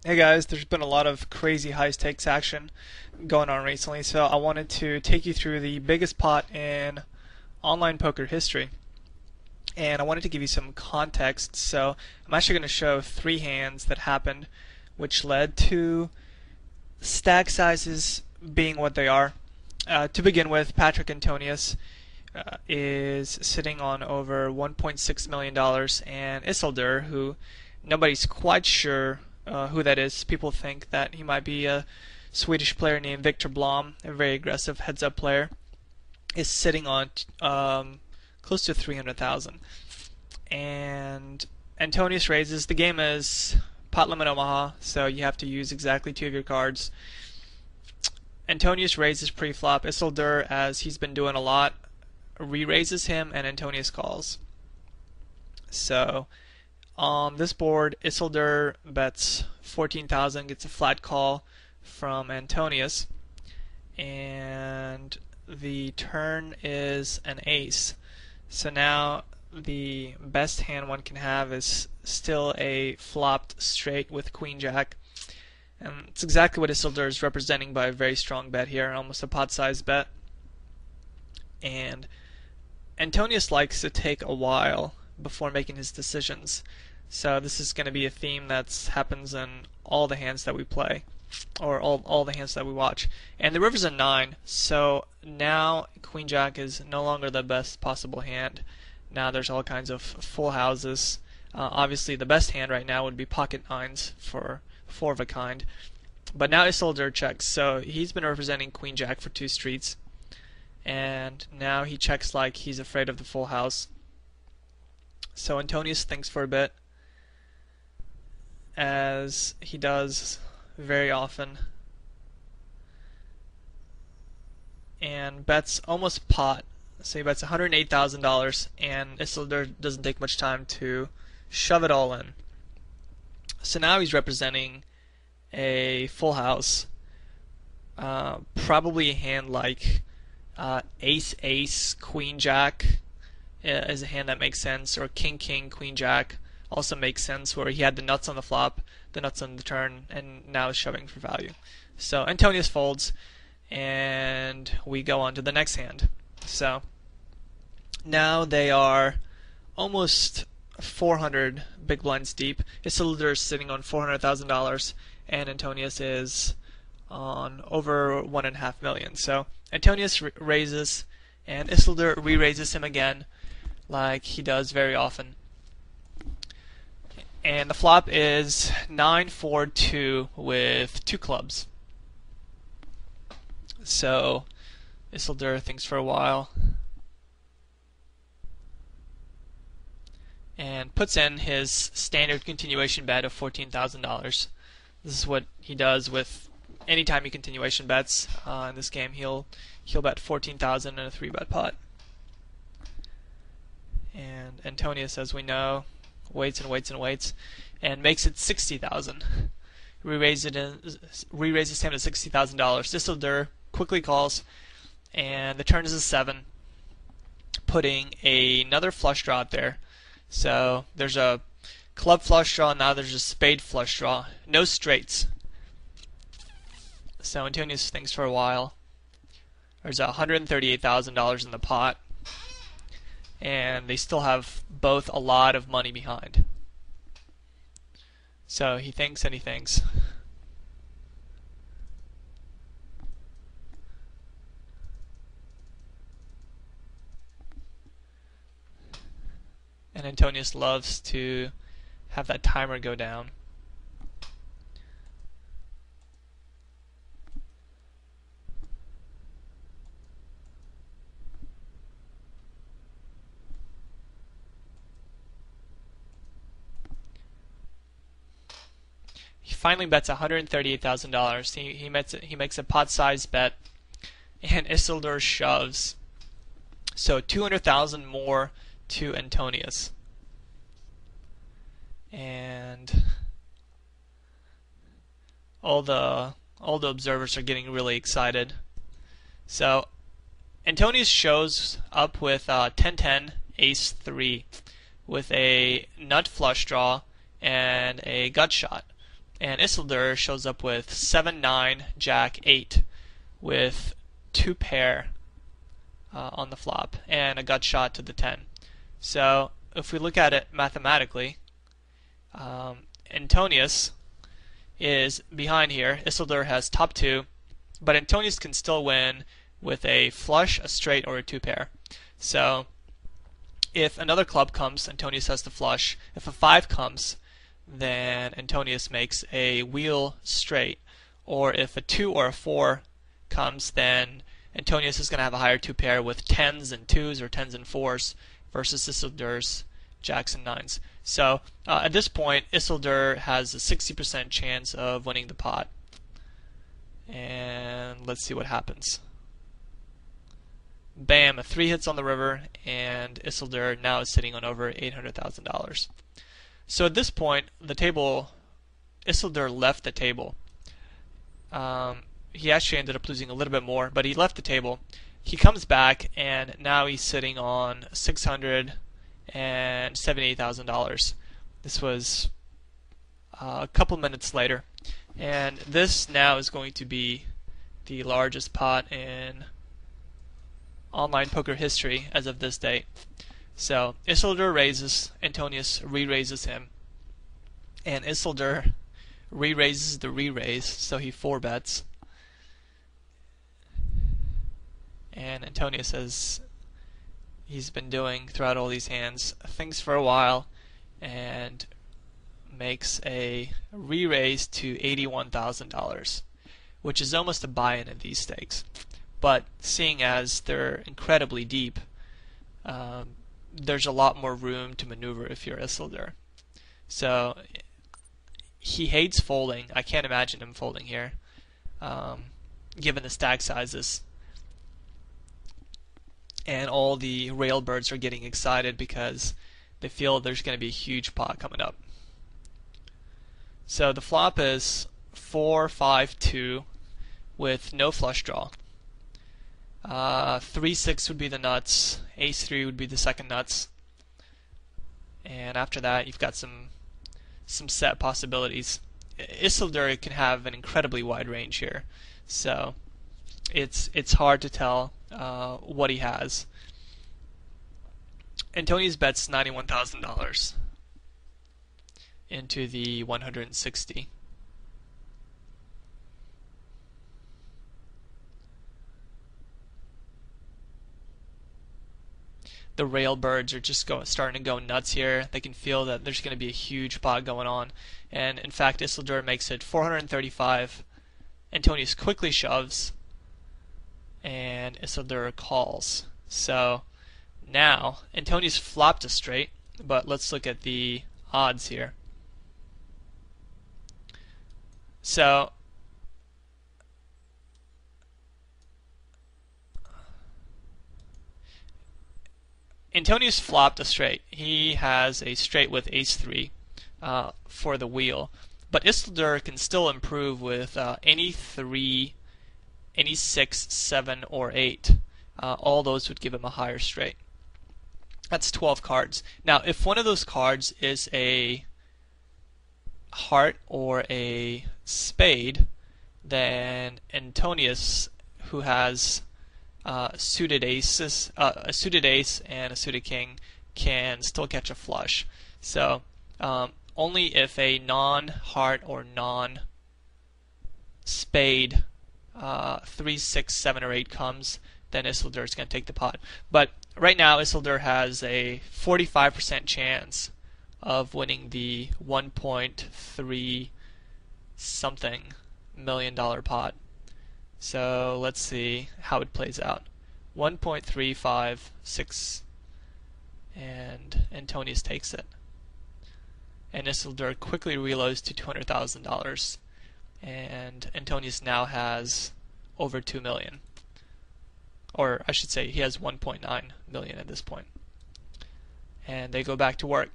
Hey guys, there's been a lot of crazy high stakes action going on recently, so I wanted to take you through the biggest pot in online poker history. And I wanted to give you some context, so I'm actually going to show three hands that happened which led to stack sizes being what they are. To begin with, Patrick Antonius is sitting on over $1.6 million, and Isildur, who nobody's quite sure who that is. People think that he might be a Swedish player named Victor Blom, a very aggressive heads-up player, is sitting on close to 300,000. And Antonius raises. The game is pot limit Omaha, so you have to use exactly two of your cards. Antonius raises pre-flop. Isildur, as he's been doing a lot, re-raises him, and Antonius calls. So on this board, Isildur bets 14,000, gets a flat call from Antonius, and the turn is an ace. So now the best hand one can have is still a flopped straight with Queen Jack. And it's exactly what Isildur is representing by a very strong bet here, almost a pot-sized bet. And Antonius likes to take a while before making his decisions. So this is going to be a theme that happens in all the hands that we play, or all the hands that we watch. And the river's a 9, so now Queen Jack is no longer the best possible hand. Now there's all kinds of full houses. Obviously the best hand right now would be pocket 9s for 4 of a kind. But now Isildur checks, so he's been representing Queen Jack for 2 streets. And now he checks like he's afraid of the full house. So Antonius thinks for a bit, as he does very often, and bets almost pot. So he bets $108,000, and Isildur doesn't take much time to shove it all in. So now he's representing a full house, probably a hand like Ace Ace Queen Jack is a hand that makes sense, or King King Queen Jack also makes sense, where he had the nuts on the flop, the nuts on the turn, and now is shoving for value. So Antonius folds, and we go on to the next hand. So now they are almost 400 big blinds deep. Isildur is sitting on $400,000, and Antonius is on over 1.5 million. So Antonius raises, and Isildur re-raises him again, like he does very often. And the flop is 9-4-2 with 2 clubs. So Isildur thinks for a while and puts in his standard continuation bet of $14,000. This is what he does with anytime he continuation bets in this game. He'll bet 14,000 in a 3-bet pot. And Antonius, as we know, waits and waits and waits, and makes it 60,000. Re-raises him to $60,000. Isildur quickly calls, and the turn is a 7, putting another flush draw out there. So there's a club flush draw, now there's a spade flush draw. No straights. So Antonius thinks for a while. There's $138,000 in the pot, and they still have both a lot of money behind. So he thinks and he thinks. And Antonius loves to have that timer go down. He finally bets $138,000. He makes a pot-sized bet, and Isildur shoves. So 200,000 more to Antonius. And all the observers are getting really excited. So Antonius shows up with 10-10 ace 3 with a nut flush draw and a gut shot. and Isildur shows up with 7-9, Jack 8, with 2 pair on the flop and a gut shot to the 10. So if we look at it mathematically, Antonius is behind here. Isildur has top 2, but Antonius can still win with a flush, a straight, or a 2 pair. So if another club comes, Antonius has the flush. If a 5 comes, then Antonius makes a wheel straight. Or if a 2 or a 4 comes, then Antonius is going to have a higher 2 pair with 10s and 2s or 10s and 4s versus Isildur's jacks and 9s. So at this point, Isildur has a 60% chance of winning the pot. And let's see what happens. Bam, a 3 hits on the river, and Isildur now is sitting on over $800,000. So at this point, Isildur left the table. He actually ended up losing a little bit more, but he left the table. He comes back, and now he's sitting on $678,000. This was a couple minutes later, and this now is going to be the largest pot in online poker history as of this date. So Isildur raises, Antonius re-raises him, and Isildur re-raises the re-raise, so he 4-bets. And Antonius, as he's been doing throughout all these hands, thinks for a while and makes a re-raise to $81,000, which is almost a buy-in of these stakes. But seeing as they're incredibly deep, there's a lot more room to maneuver if you're Isildur. So he hates folding. I can't imagine him folding here, given the stack sizes. And all the railbirds are getting excited because they feel there's going to be a huge pot coming up. So the flop is 4-5-2 with no flush draw. 3-6 would be the nuts, Ace-3 would be the second nuts, and after that you've got some set possibilities. Isildur can have an incredibly wide range here, so it's hard to tell what he has. Antonius bets $91,000 into the 160. The railbirds are just starting to go nuts here. They can feel that there's going to be a huge pot going on, and in fact Isildur makes it 435. Antonius quickly shoves, and Isildur calls. So now Antonius flopped a straight, but let's look at the odds here. So Antonius flopped a straight. He has a straight with Ace-3 for the wheel, but Isildur can still improve with any 3, any 6, 7, or 8. All those would give him a higher straight. That's 12 cards. Now, if one of those cards is a heart or a spade, then Antonius, who has suited aces, a suited ace and a suited king, can still catch a flush. So only if a non-heart or non-spade 3, 6, 7, or 8 comes, then Isildur is going to take the pot. But right now Isildur has a 45% chance of winning the 1.3 something $1 million pot. So let's see how it plays out. 1.356, and Antonius takes it. And Isildur quickly reloads to $200,000, and Antonius now has over 2 million. Or I should say he has 1.9 million at this point. And they go back to work.